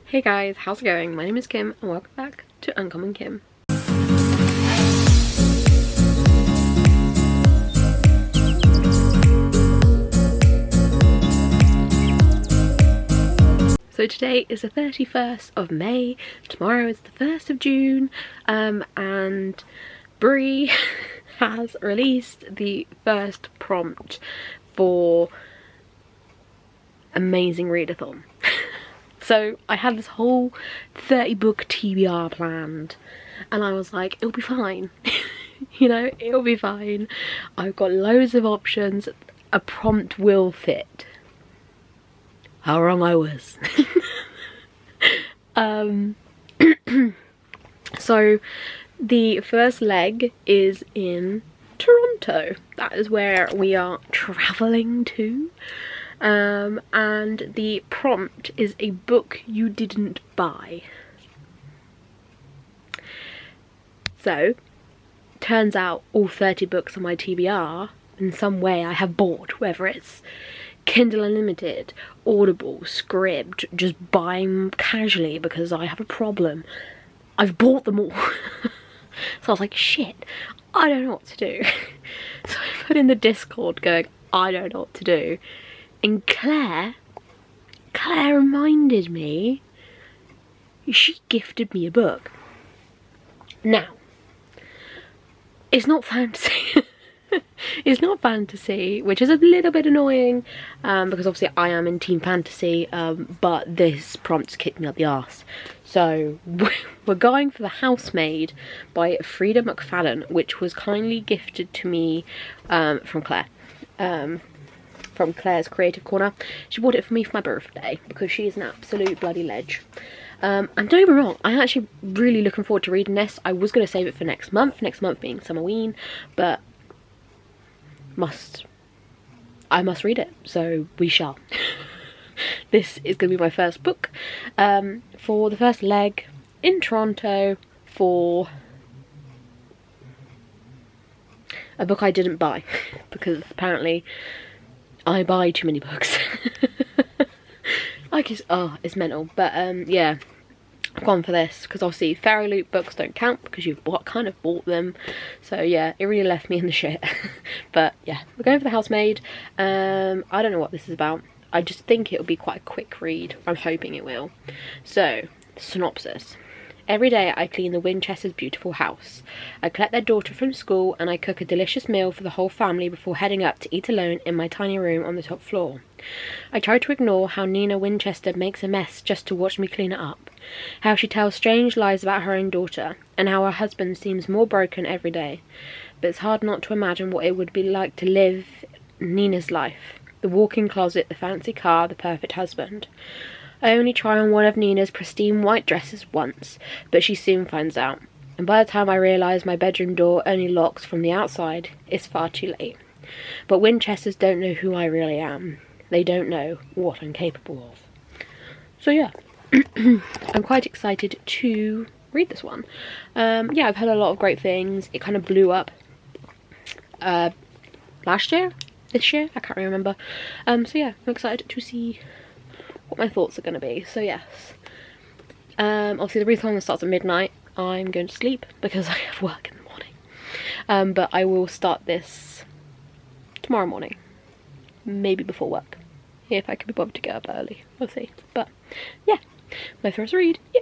Hey guys, how's it going? My name is Kim and welcome back to Uncommonkim. So today is the 31st of May, tomorrow is the 1st of June, and Brie has released the first prompt for Amazing Readathon. So I had this whole 30 book TBR planned and I was like, it'll be fine. You know, it'll be fine. I've got loads of options. A prompt will fit. How wrong I was. So the first leg is in Toronto. That is where we are travelling to. And the prompt is a book you didn't buy. So, turns out all 30 books on my TBR in some way I have bought, whether it's Kindle Unlimited, Audible, Scribd, just buying casually because I have a problem. I've bought them all. So I was like, shit, I don't know what to do. So I put in the Discord going, I don't know what to do. And Claire reminded me, she gifted me a book. Now, it's not fantasy. It's not fantasy, which is a little bit annoying, because obviously I am in Team Fantasy, but this prompt's kicked me up the arse. So, we're going for The Housemaid by Frida McFadden, which was kindly gifted to me from Claire. From Claire's Creative Corner. She bought it for me for my birthday because she's an absolute bloody ledge. And don't get me wrong, I'm actually really looking forward to reading this. I was going to save it for next month being Summerween, but I must read it, so we shall. This is going to be my first book for the first leg in Toronto for a book I didn't buy because apparently I buy too many books. I guess, it's mental. But yeah, I've gone for this because obviously Fairy Loot books don't count because you've kind of bought them. So yeah, it really left me in the shit. But yeah, we're going for The Housemaid. I don't know what this is about. I just think it'll be quite a quick read. I'm hoping it will. So, synopsis. Every day I clean the Winchesters' beautiful house. I collect their daughter from school and I cook a delicious meal for the whole family before heading up to eat alone in my tiny room on the top floor. I try to ignore how Nina Winchester makes a mess just to watch me clean it up, how she tells strange lies about her own daughter, and how her husband seems more broken every day. But it's hard not to imagine what it would be like to live Nina's life. The walk-in closet, the fancy car, the perfect husband. I only try on one of Nina's pristine white dresses once, but she soon finds out. And by the time I realise my bedroom door only locks from the outside, it's far too late. But Winchesters don't know who I really am. They don't know what I'm capable of. So yeah, I'm quite excited to read this one. Yeah, I've heard a lot of great things. It kind of blew up last year? This year? I can't really remember. So yeah, I'm excited to see what my thoughts are going to be. So yes, obviously the readathon starts at midnight. I'm going to sleep because I have work in the morning, but I will start this tomorrow morning, maybe before work, if I can be bothered to get up early. We'll see. But yeah, my first read. Yay.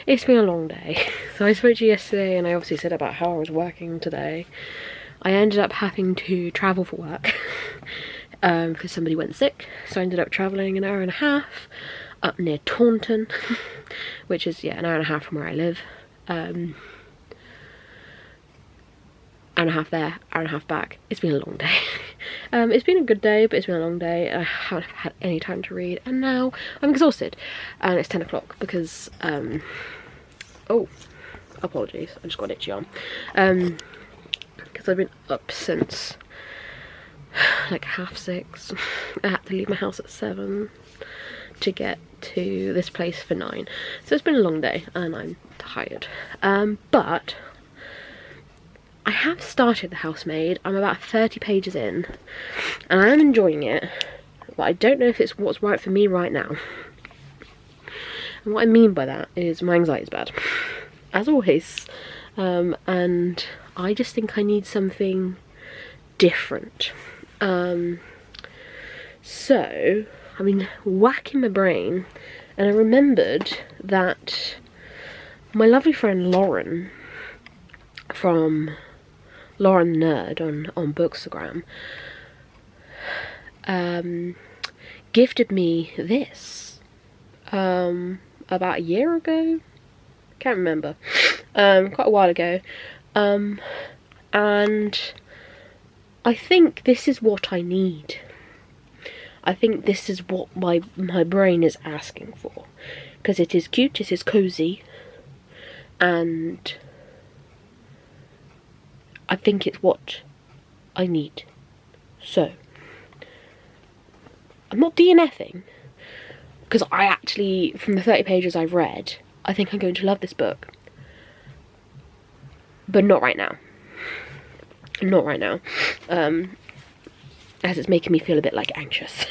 It's been a long day. So I spoke to you yesterday and I obviously said about how I was working today. I ended up having to travel for work because somebody went sick, so I ended up travelling an hour and a half up near Taunton, which is, yeah, an hour and a half from where I live. Hour and a half there, hour and a half back. It's been a long day. It's been a good day, but it's been a long day. I haven't had any time to read, and now I'm exhausted. And it's 10 o'clock because, oh, apologies, I just got itchy on. Because I've been up since like 6:30. I had to leave my house at 7 to get to this place for 9. So it's been a long day, and I'm tired. But I have started The Housemaid. I'm about 30 pages in, and I am enjoying it, but I don't know if it's what's right for me right now. And what I mean by that is my anxiety is bad, as always, and I just think I need something different. So I've been whacking my brain, and I remembered that my lovely friend Lauren from Lauren Nerd on Bookstagram gifted me this about a year ago, can't remember, quite a while ago, and I think this is what I need. I think this is what my brain is asking for, because it is cute, it is cozy, and I think it's what I need. So I'm not DNFing, because I actually, from the 30 pages I've read, I think I'm going to love this book, but not right now. Not right now, as it's making me feel a bit like anxious.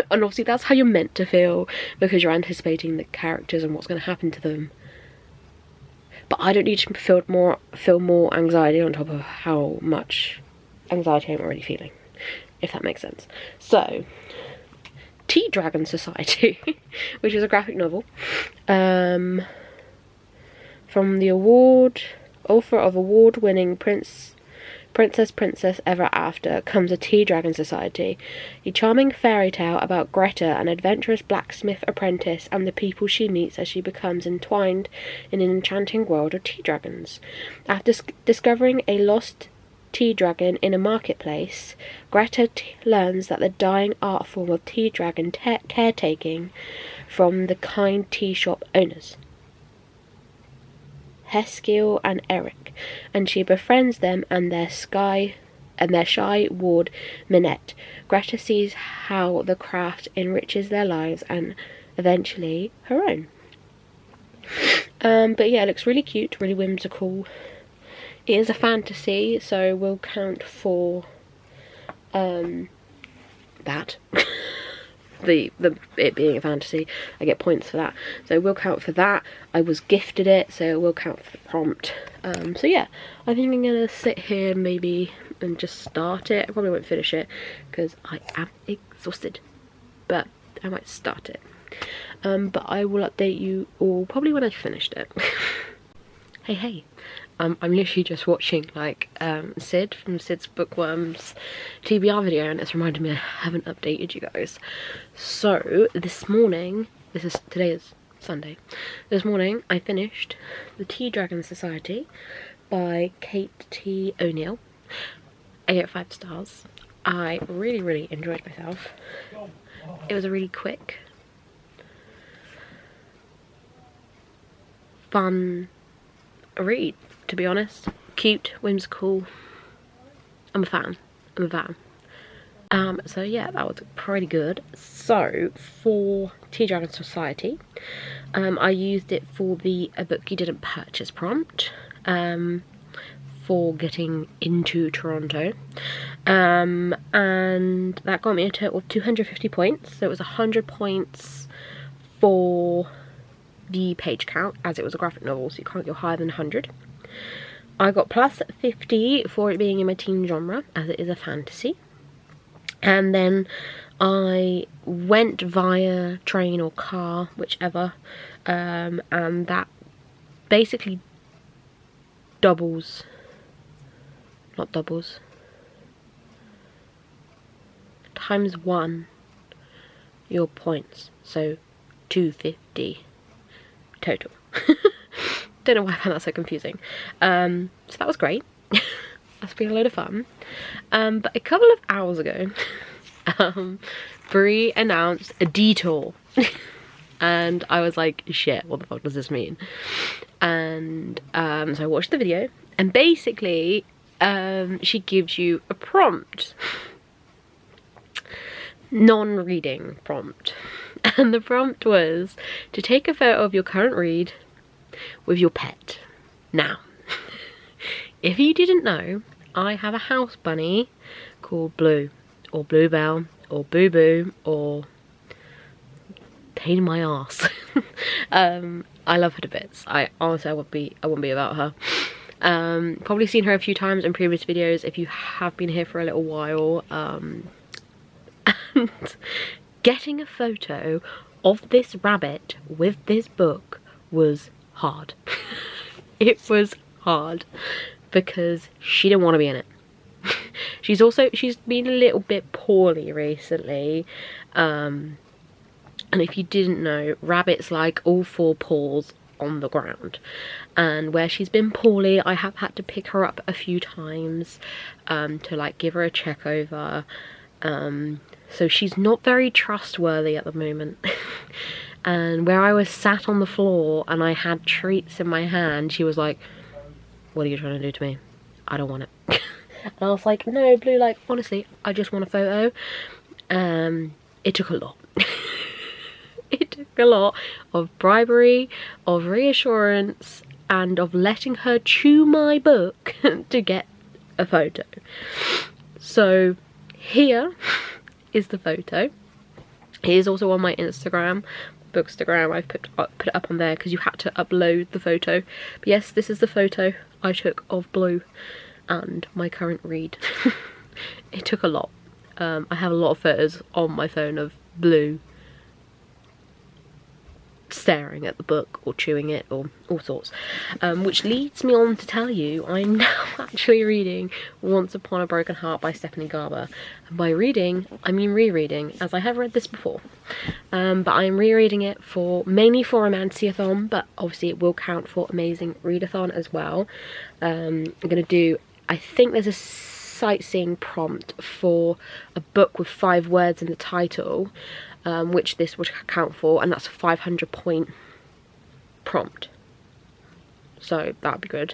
And obviously that's how you're meant to feel, because you're anticipating the characters and what's going to happen to them. But I don't need to feel more anxiety on top of how much anxiety I'm already feeling, if that makes sense. So, Tea Dragon Society, which is a graphic novel, from the author of award-winning Princess Ever After comes a Tea Dragon Society, a charming fairy tale about Greta, an adventurous blacksmith apprentice, and the people she meets as she becomes entwined in an enchanting world of tea dragons. After discovering a lost tea dragon in a marketplace, Greta learns that the dying art form of tea dragon caretaking from the kind tea shop owners, Heskiel and Eric, and she befriends them and their shy ward Minette. Greta sees how the craft enriches their lives and eventually her own. But yeah, it looks really cute, really whimsical. It is a fantasy, so we'll count for that. It being a fantasy, I get points for that, so we'll count for that. I was gifted it, so we'll count for the prompt. So yeah, I think I'm gonna sit here maybe and just start it. I probably won't finish it because I am exhausted, but I might start it. But I will update you all probably when I finished it. Hey, I'm literally just watching like Sid from Sid's Bookworms TBR video, and it's reminded me I haven't updated you guys. So this morning, today is Sunday. This morning I finished The Tea Dragon Society by Kate T. O'Neill. I gave it 5 stars. I really enjoyed myself. It was a really quick, fun read, to be honest. Cute, whimsical. I'm a fan. So yeah, that was pretty good. So for Tea Dragon Society, I used it for the A Book You Didn't Purchase prompt, for getting into Toronto, and that got me a total of 250 points. So it was 100 points for the page count, as it was a graphic novel, so you can't go higher than 100. I got plus 50 for it being in my teen genre, as it is a fantasy. And then I went via train or car, whichever, and that basically doubles not doubles, times 1 your points, so 250 total. Don't know why I found that so confusing. So that was great. That's been a load of fun. But a couple of hours ago, Brie announced a detour. And I was like, shit, what the fuck does this mean? And so I watched the video, and basically she gives you a prompt, non-reading prompt, and the prompt was to take a photo of your current read with your pet. Now, if you didn't know, I have a house bunny called Blue, or Bluebell, or Boo Boo, or pain in my ass. I love her to bits. I honestly, I wouldn't be without her. Probably seen her a few times in previous videos if you have been here for a little while. And getting a photo of this rabbit with this book was hard. It was hard because she didn't want to be in it. She's been a little bit poorly recently. And if you didn't know, rabbits like all 4 paws on the ground, and where she's been poorly, I have had to pick her up a few times to like give her a check over. So she's not very trustworthy at the moment. And where I was sat on the floor and I had treats in my hand, she was like, what are you trying to do to me? I don't want it. And I was like, no, Blue, like honestly, I just want a photo. It took a lot. It took a lot of bribery, of reassurance, and of letting her chew my book to get a photo. So here is the photo. It is also on my Instagram, Bookstagram. I've put it up on there because you had to upload the photo. But yes, this is the photo I took of Blue and my current read. It took a lot. I have a lot of photos on my phone of Blue staring at the book or chewing it or all sorts, which leads me on to tell you I'm now actually reading Once Upon a Broken Heart by Stephanie Garber. And by reading, I mean rereading, as I have read this before, but I'm rereading it mainly for Romanciathon, but obviously it will count for Amazing Readathon as well. I'm gonna do, I think there's a sightseeing prompt for a book with 5 words in the title, which this would count for, and that's a 500 point prompt, so that'd be good.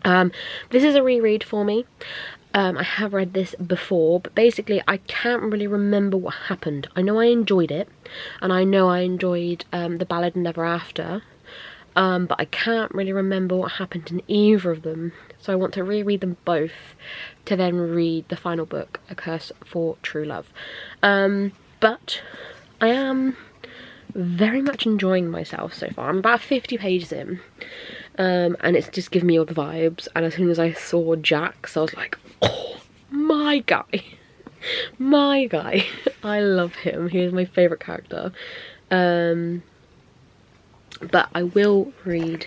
This is a reread for me. I have read this before, but basically I can't really remember what happened. I know I enjoyed it, and I know I enjoyed The Ballad and Never After, but I can't really remember what happened in either of them, so I want to reread them both to then read the final book, A Curse for True Love. But I am very much enjoying myself so far. I'm about 50 pages in, and it's just giving me all the vibes. And as soon as I saw Jax, I was like, oh, my guy. My guy. I love him. He is my favourite character. But I will read,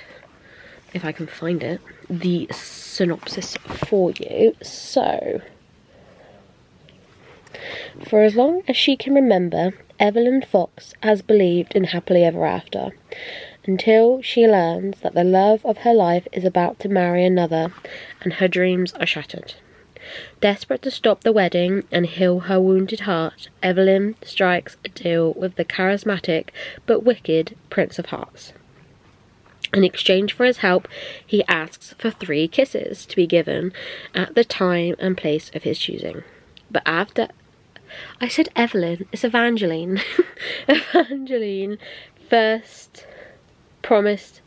if I can find it, the synopsis for you. So, for as long as she can remember, Evelyn Fox has believed in happily ever after, until she learns that the love of her life is about to marry another, and her dreams are shattered. Desperate to stop the wedding and heal her wounded heart, Evelyn strikes a deal with the charismatic but wicked Prince of Hearts. In exchange for his help, he asks for 3 kisses to be given at the time and place of his choosing. But after... I said Evelyn, it's Evangeline. Evangeline first promised...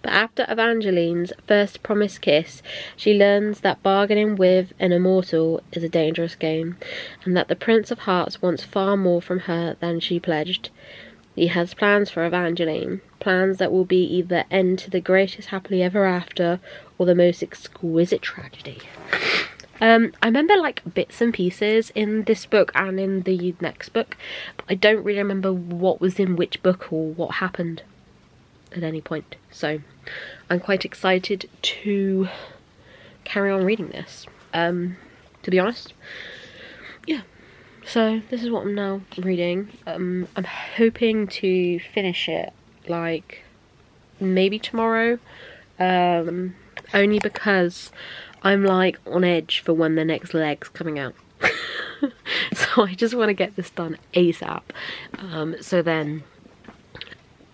But after Evangeline's first promised kiss, she learns that bargaining with an immortal is a dangerous game, and that the Prince of Hearts wants far more from her than she pledged. He has plans for Evangeline, plans that will be either end to the greatest happily ever after, or the most exquisite tragedy. I remember like bits and pieces in this book and in the next book, but I don't really remember what was in which book or what happened at any point. So I'm quite excited to carry on reading this. to be honest. Yeah, so this is what I'm now reading. I'm hoping to finish it like maybe tomorrow, only because I'm like on edge for when the next leg's coming out. So I just want to get this done ASAP. So then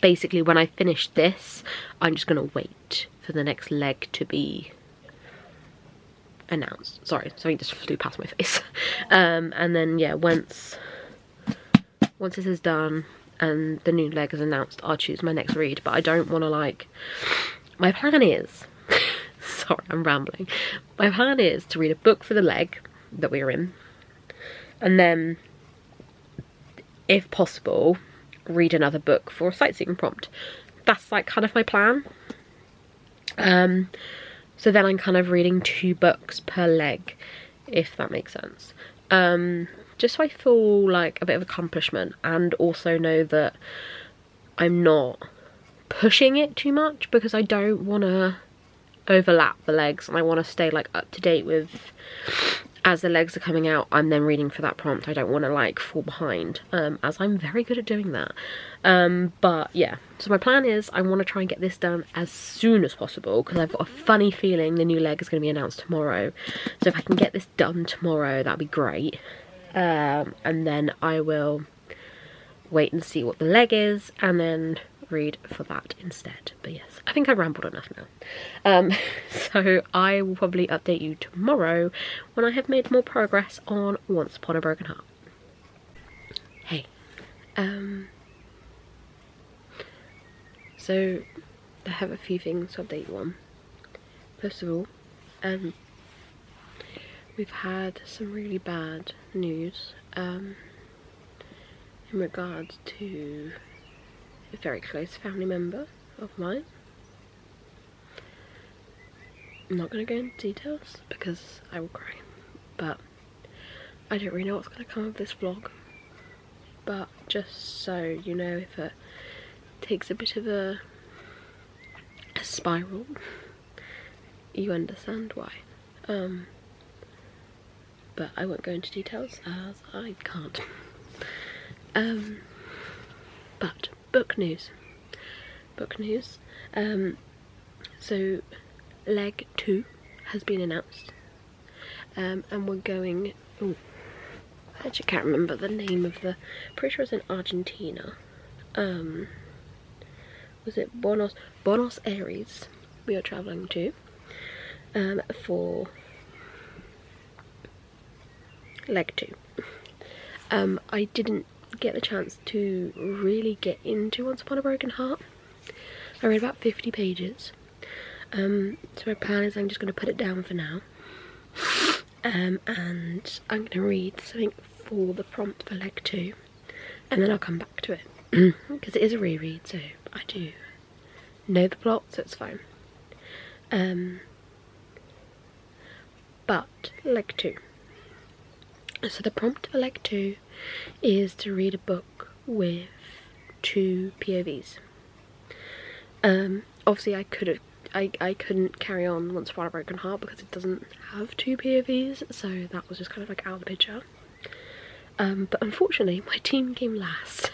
basically when I finish this, I'm just gonna wait for the next leg to be announced. Sorry, something just flew past my face. And then yeah, once this is done and the new leg is announced, I'll choose my next read. But I don't want to like, my plan is sorry, I'm rambling. My plan is to read a book for the leg that we're in, and then if possible read another book for a sightseeing prompt. That's like kind of my plan. So then I'm kind of reading 2 books per leg, if that makes sense. Just so I feel like a bit of accomplishment, and also know that I'm not pushing it too much, because I don't want to overlap the legs, and I want to stay like up to date with, as the legs are coming out, I'm then reading for that prompt. I don't want to like fall behind, as I'm very good at doing that. But yeah, so my plan is I want to try and get this done as soon as possible, because I've got a funny feeling the new leg is going to be announced tomorrow. So if I can get this done tomorrow, that'd be great. And then I will wait and see what the leg is, and then read for that instead. But yes, I think I've rambled enough now. So I will probably update you tomorrow when I have made more progress on Once Upon a Broken Heart. Hey, so I have a few things to update you on. First of all, we've had some really bad news in regards to a very close family member of mine. I'm not going to go into details because I will cry, but I don't really know what's going to come of this vlog. But just so you know, if it takes a bit of a spiral, you understand why. But I won't go into details as I can't. But book news. So leg 2 has been announced, and we're going, I actually can't remember the name of the, pretty sure it's in Argentina. Was it Buenos Aires we are travelling to, for leg 2. I didn't get the chance to really get into Once Upon a Broken Heart. I read about 50 pages. So my plan is I'm just going to put it down for now. And I'm going to read something for the prompt for leg 2. And then I'll come back to it. Because it is a reread, so I do know the plot, so it's fine. But leg 2. So the prompt for leg 2 is to read a book with 2 POVs. Obviously I couldn't carry on Once Upon a Broken Heart because it doesn't have 2 POVs, so that was just kind of like out of the picture. But unfortunately my team came last.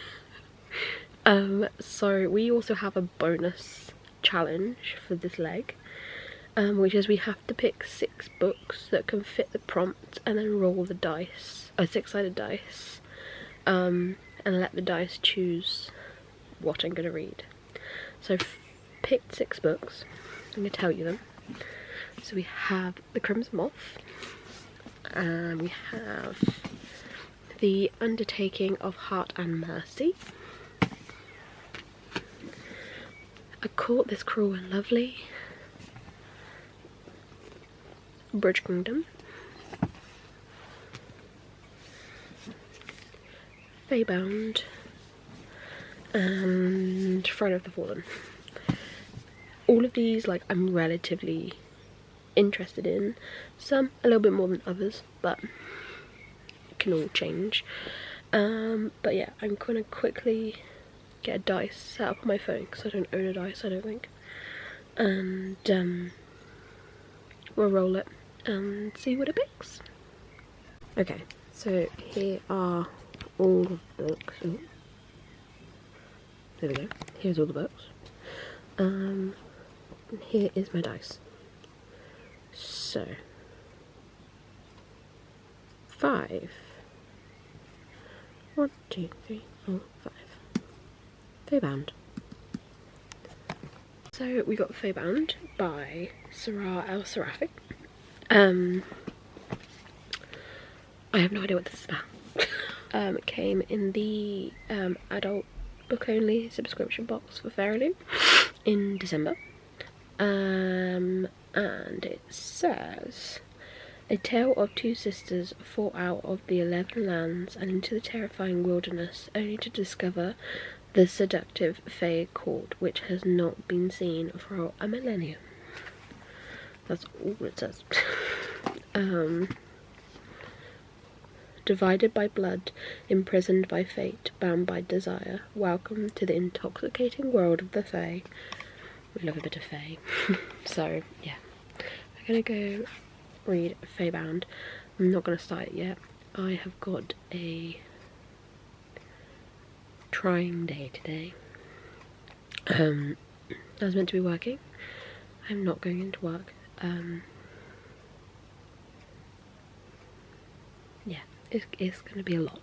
So we also have a bonus challenge for this leg, which is we have to pick 6 books that can fit the prompt and then roll the dice, a 6-sided dice, and let the dice choose what I'm going to read. So I've picked 6 books. I'm going to tell you them. So we have The Crimson Moth, and we have The Undertaking of Heart and Mercy, I Caught This Cruel and Lovely, Bridge Kingdom, Feybound, and Friday of the Fallen. All of these, like, I'm relatively interested in. Some a little bit more than others, but it can all change. But yeah, I'm gonna quickly get a dice set up on my phone because I don't own a dice, I don't think. And we'll roll it and see what it picks. Okay, so here are all of the books. Oh, there we go. Here's all the books. And here is my dice. So 5. 1, 2, 3, 4, 5. Feybound. So we got Feybound by Sarah El Seraphic. I have no idea what this is about. It came in the adult book only subscription box for Fairly in December. And it says, a tale of two sisters fall out of the 11 lands and into the terrifying wilderness, only to discover the seductive Fey court, which has not been seen for a millennium. That's all it says. Divided by blood, imprisoned by fate, bound by desire, welcome to the intoxicating world of the Fey. We love a bit of Fey. So, yeah. I'm gonna go read Feybound. I'm not gonna start it yet. I have got a trying day today. I was meant to be working. I'm not going into work. Yeah, it's going to be a lot.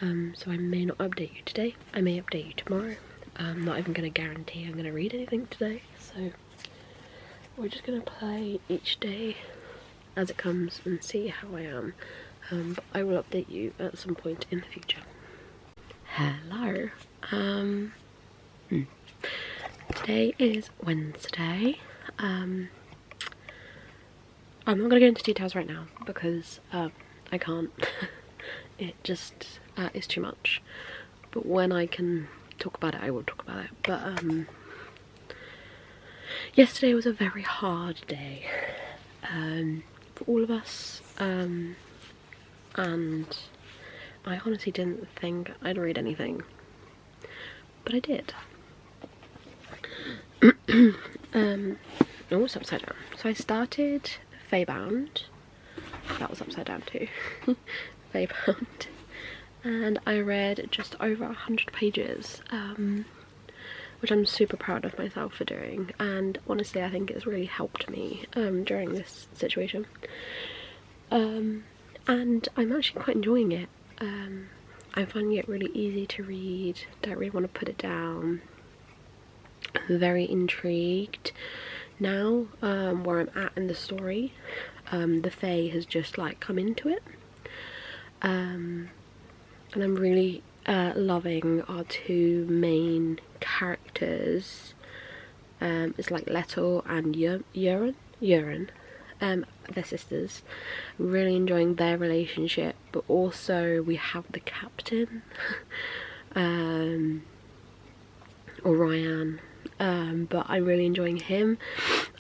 So I may not update you today. I may update you tomorrow. I'm not even going to guarantee I'm going to read anything today. So we're just going to play each day as it comes and see how I am. But I will update you at some point in the future. Hello. Today is Wednesday. I'm not going to go into details right now because I can't. It just is too much. But when I can talk about it, I will talk about it. But yesterday was a very hard day for all of us. And I honestly didn't think I'd read anything, but I did. Oh, it's upside down. So I started Feybound. That was upside down too. Feybound. And I read just over 100 pages, which I'm super proud of myself for doing. And honestly, I think it's really helped me during this situation. And I'm actually quite enjoying it. I'm finding it really easy to read. Don't really want to put it down. I'm very intrigued now where I'm at in the story. The Fae has just like come into it, and I'm really loving our two main characters. It's like Leto and Uren. They're sisters. Really enjoying their relationship, but also we have the captain, or Ryan. But I'm really enjoying him.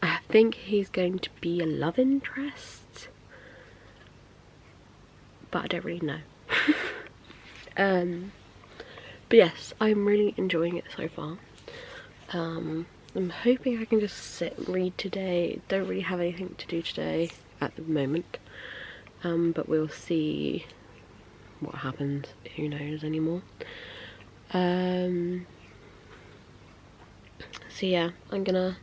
I think he's going to be a love interest, but I don't really know. But yes, I'm really enjoying it so far. I'm hoping I can just sit and read today. Don't really have anything to do today at the moment, but we'll see what happens. Who knows anymore. So yeah, I'm gonna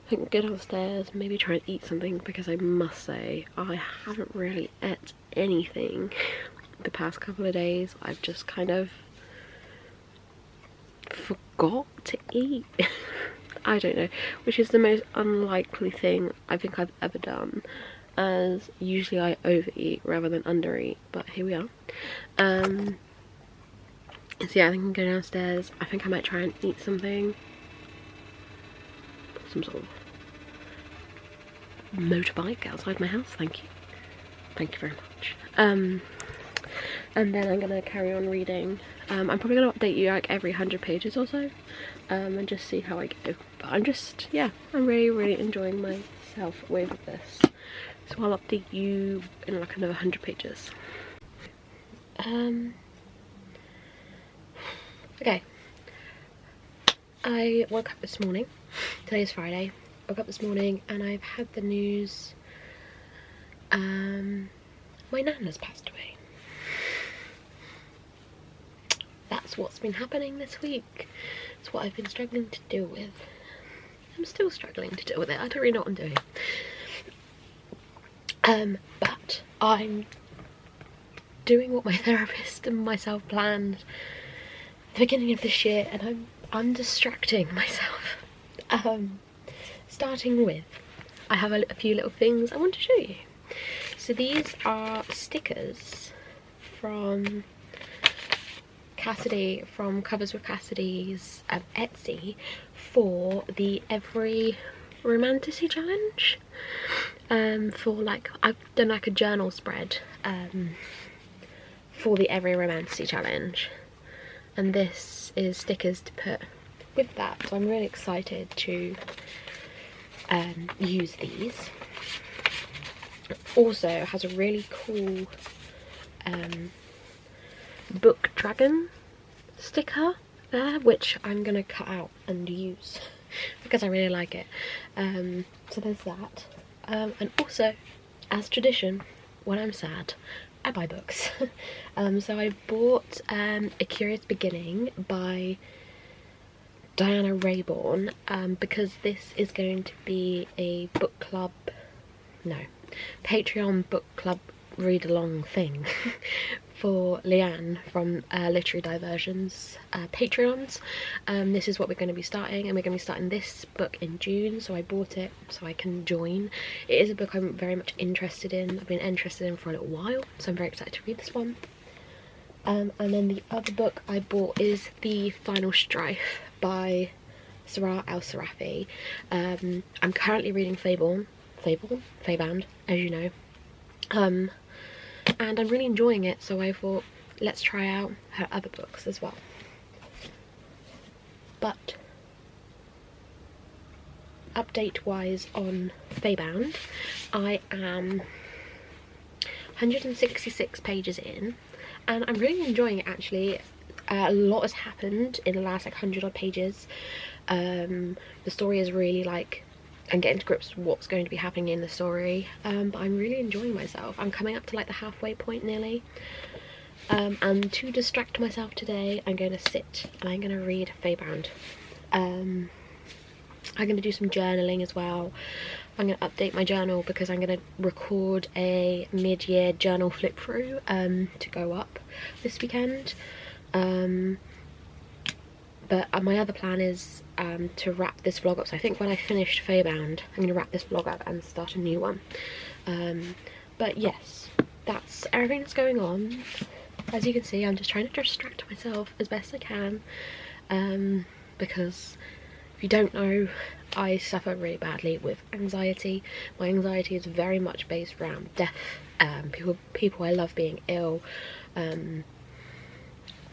go downstairs, maybe try and eat something, because I must say I haven't really ate anything the past couple of days. I've just kind of forgot to eat. I don't know, which is the most unlikely thing I think I've ever done, as usually I overeat rather than undereat, but here we are. So yeah, I think I'm going downstairs. I think I might try and eat something. Some sort of motorbike outside my house, thank you. Thank you very much. And then I'm gonna carry on reading. I'm probably gonna update you like every 100 pages or so, and just see how I go. But I'm just, yeah, I'm really enjoying myself with this. So I'll update you in like another 100 pages. Okay. I woke up this morning. Today's Friday. Woke up this morning and I've had the news My nan has passed away. That's what's been happening this week. It's what I've been struggling to deal with. I'm still struggling to deal with it. I don't really know what I'm doing. But I'm doing what my therapist and myself planned at the beginning of this year, and I'm distracting myself. Starting with, I have a few little things I want to show you. So these are stickers from Cassidy, from Covers with Cassidy's Etsy, for the Every Romanticy challenge. For like, I've done like a journal spread for the Every Romanticy challenge, and this is stickers to put with that, so I'm really excited to use these. Also has a really cool book dragon sticker there, which I'm gonna cut out and use because I really like it. So there's that. And also, as tradition, when I'm sad, I buy books. So I bought A Curious Beginning by Diana Rayborn, because this is going to be a book club, no, Patreon book club read-along thing for Leanne from Literary Diversions Patreons. This is what we're going to be starting, and we're going to be starting this book in June, so I bought it so I can join. It is a book I'm very much interested in. I've been interested in for a little while, so I'm very excited to read this one. And then the other book I bought is The Final Strife by Sarah El-Sarafi. I'm currently reading Feybound, as you know. And I'm really enjoying it, so I thought let's try out her other books as well. But update wise on Feybound, I am 166 pages in, and I'm really enjoying it actually. A lot has happened in the last like 100 odd pages. The story is really like, and getting to grips with what's going to be happening in the story, but I'm really enjoying myself. I'm coming up to like the halfway point nearly, and to distract myself today I'm going to sit and I'm going to read Feybound. I'm going to do some journaling as well. I'm going to update my journal because I'm going to record a mid-year journal flip through to go up this weekend. But my other plan is to wrap this vlog up. So I think when I finished Feybound, I'm going to wrap this vlog up and start a new one. But yes, that's everything that's going on. As you can see, I'm just trying to distract myself as best I can, because if you don't know, I suffer really badly with anxiety. My anxiety is very much based around death, people I love being ill,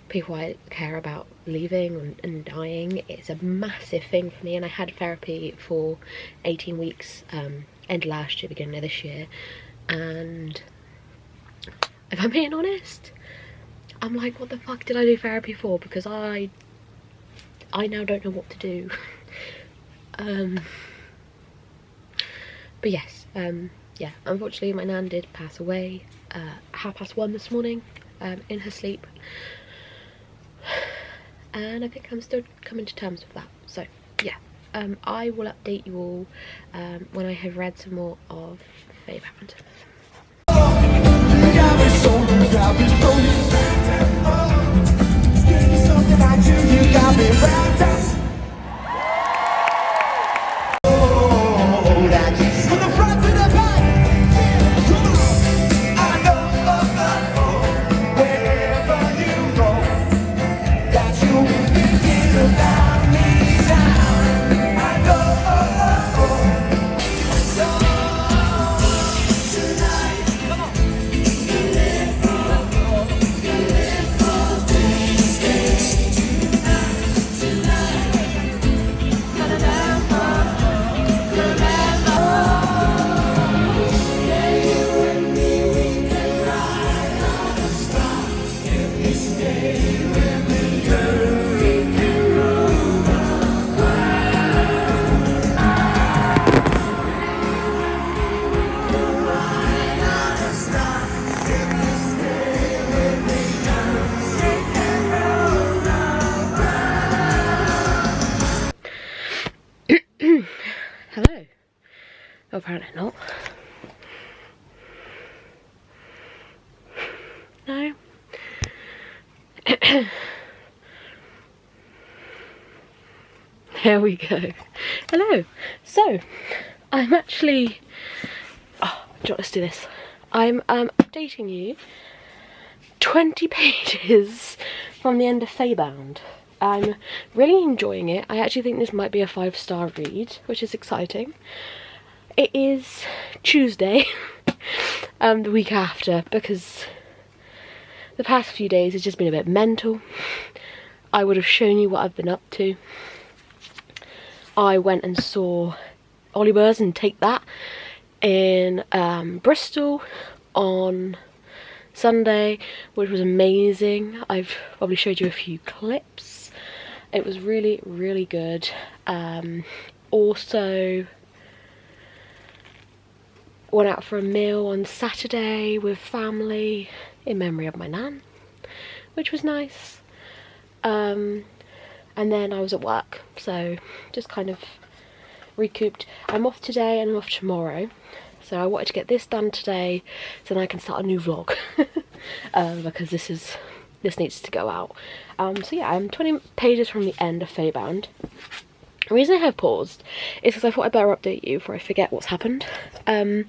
people I care about leaving and dying. It's a massive thing for me, and I had therapy for 18 weeks, end last year, beginning of this year, and if I'm being honest, I'm like, what the fuck did I do therapy for? Because I now don't know what to do. But yes, yeah, unfortunately my nan did pass away 1:30 this morning, in her sleep, and I think I'm still coming to terms with that. So yeah, I will update you all when I have read some more of Feybound. apparently not. No. There we go. Hello. So, I'm actually... Oh, do you want us to do this? I'm updating you 20 pages from the end of Feybound. I'm really enjoying it. I actually think this might be a 5-star read, which is exciting. It is Tuesday, the week after, because the past few days has just been a bit mental. I would have shown you what I've been up to. I went and saw Oliver's and Take That in Bristol on Sunday, which was amazing. I've probably showed you a few clips. It was really, really good. Also went out for a meal on Saturday with family in memory of my nan, which was nice. And then I was at work, so just kind of recouped. I'm off today and I'm off tomorrow, so I wanted to get this done today so then I can start a new vlog. Because this needs to go out. So yeah, I'm 20 pages from the end of Feybound. The reason I have paused is because I thought I'd better update you before I forget what's happened. But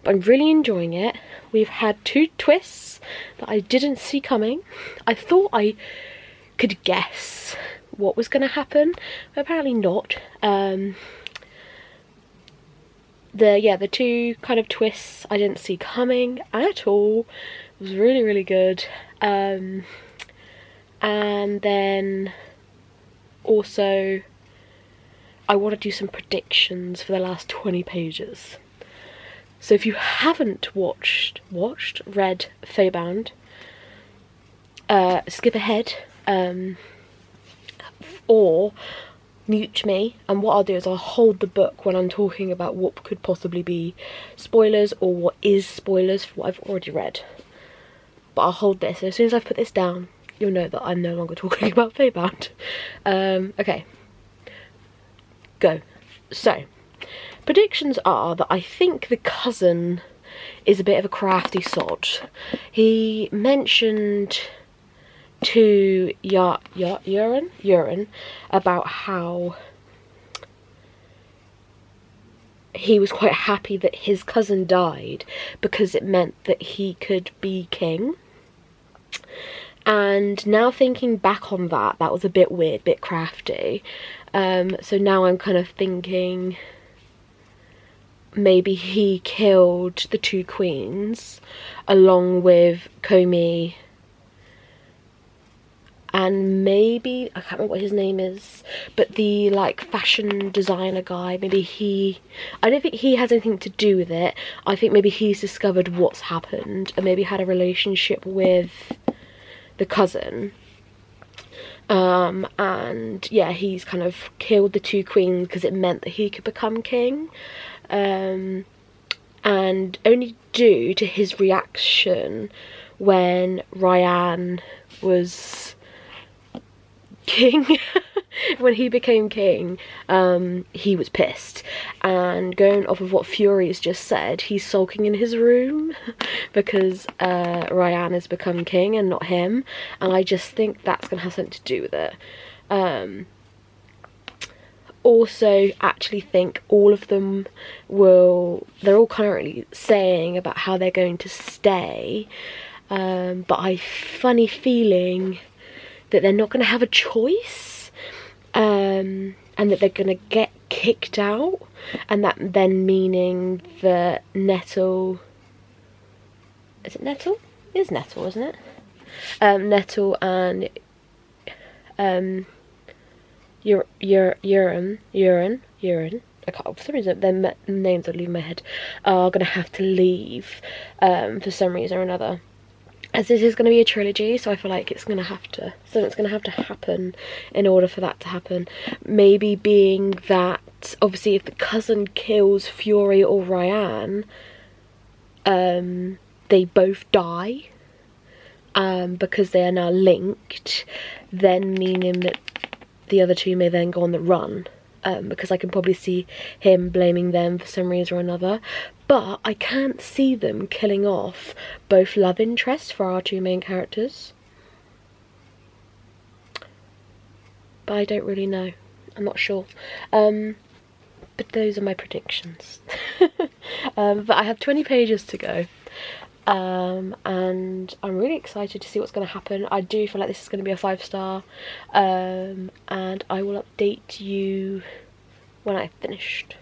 I'm really enjoying it. We've had 2 twists that I didn't see coming. I thought I could guess what was going to happen, but apparently not. The 2 kind of twists I didn't see coming at all. It was really, really good. And then also I want to do some predictions for the last 20 pages. So if you haven't read Feybound, skip ahead, or mute me, and what I'll do is I'll hold the book when I'm talking about what could possibly be spoilers or what is spoilers for what I've already read. But I'll hold this, and as soon as I've put this down, you'll know that I'm no longer talking about Feybound. Okay. Go. So, predictions are that I think the cousin is a bit of a crafty sod. He mentioned to Uren about how he was quite happy that his cousin died because it meant that he could be king. And now thinking back on that, that was a bit weird, bit crafty. So now I'm kind of thinking maybe he killed the 2 queens along with Comey and maybe, I can't remember what his name is, but the like fashion designer guy, maybe he, I don't think he has anything to do with it. I think maybe he's discovered what's happened and maybe had a relationship with the cousin. And yeah, he's kind of killed the 2 queens because it meant that he could become king. And only due to his reaction when Ryan was king, when he became king, he was pissed. And going off of what Fury's just said, he's sulking in his room because Ryan has become king and not him, and I just think that's going to have something to do with it. Also actually think all of them they're all currently saying about how they're going to stay, but I funny feeling that they're not going to have a choice, and that they're going to get kicked out, and that then meaning that Nettle, is it Nettle? It is Nettle, isn't it? Nettle and Uren, I can't, for some reason their names are leaving my head, are going to have to leave for some reason or another. As this is going to be a trilogy, so I feel like something's going to have to happen in order for that to happen. Maybe being that, obviously, if the cousin kills Fury or Ryan, they both die, because they are now linked, then meaning that the other 2 may then go on the run. because I can probably see him blaming them for some reason or another. But I can't see them killing off both love interests for our two main characters. But I don't really know. I'm not sure. But those are my predictions. But I have 20 pages to go. And I'm really excited to see what's going to happen. I do feel like this is going to be a 5-star. And I will update you when I've finished.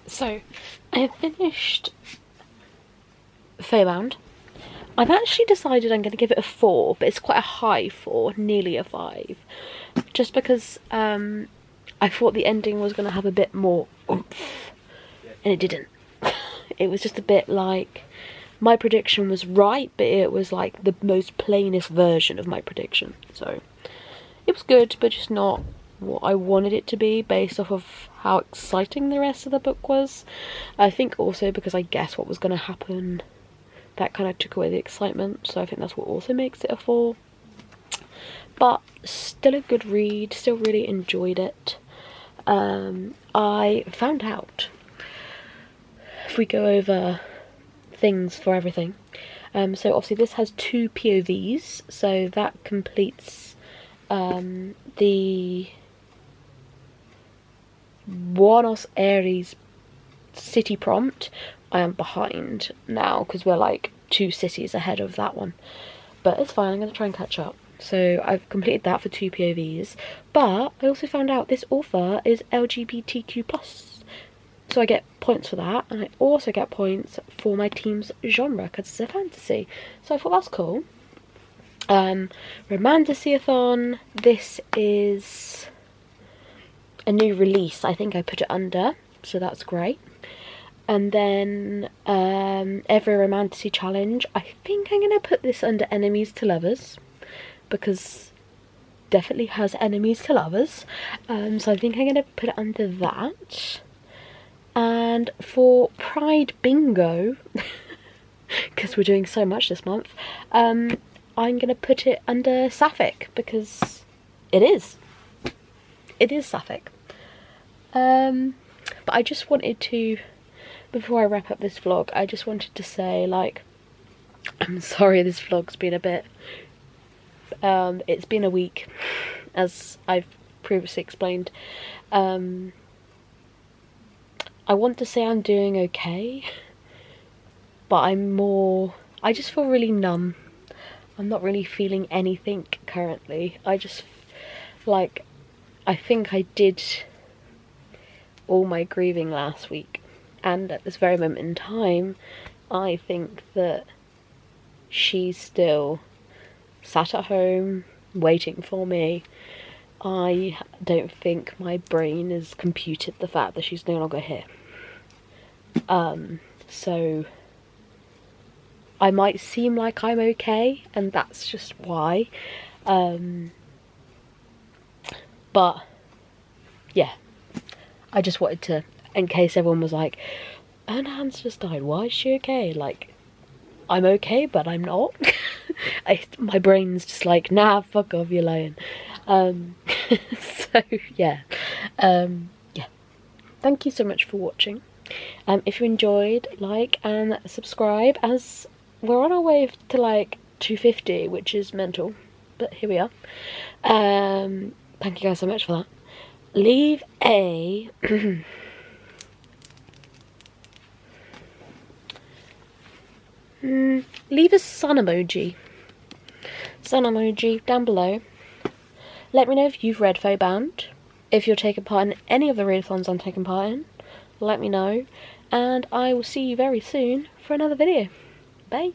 So, I have finished Fairbound. I've actually decided I'm going to give it a 4, but it's quite a high 4, nearly a 5. Just because I thought the ending was going to have a bit more oomph, and it didn't. It was just a bit like, my prediction was right, but it was like the most plainest version of my prediction. So, it was good, but just not what I wanted it to be based off of how exciting the rest of the book was. I think also because I guessed what was going to happen, that kind of took away the excitement, so I think that's what also makes it a 4. But still a good read, still really enjoyed it. I found out, if we go over things for everything, so obviously this has 2 POVs, so that completes the Buenos Aires city prompt. I am behind now because we're like 2 cities ahead of that one, but it's fine, I'm going to try and catch up. So I've completed that for 2 POVs, but I also found out this author is LGBTQ+, so I get points for that, and I also get points for my team's genre because it's a fantasy, so I thought that's cool. Readathon, this is a new release, I think I put it under, so that's great. And then every romantasy challenge, I think I'm going to put this under enemies to lovers, because definitely has enemies to lovers, so I think I'm going to put it under that. And for Pride Bingo, because we're doing so much this month, I'm going to put it under Sapphic, because it is Sapphic. But I just wanted to, before I wrap up this vlog, I just wanted to say, like, I'm sorry this vlog's been a bit, it's been a week, as I've previously explained. I want to say I'm doing okay, but I just feel really numb. I'm not really feeling anything currently. I think I did all my grieving last week, and at this very moment in time, I think that she's still sat at home waiting for me. I don't think my brain has computed the fact that she's no longer here. So I might seem like I'm okay, and that's just why. But yeah, I just wanted to, in case everyone was like, Anne's just died, why is she okay? Like, I'm okay, but I'm not. My brain's just like, nah, fuck off, you're lying. So yeah, yeah. Thank you so much for watching. If you enjoyed, like and subscribe, as we're on our way to like 250, which is mental, but here we are. Thank you guys so much for that. Leave a leave a sun emoji down below. Let me know if you've read Fairbound, if you're taking part in any of the readathons I'm taking part in. Let me know, and I will see you very soon for another video. Bye.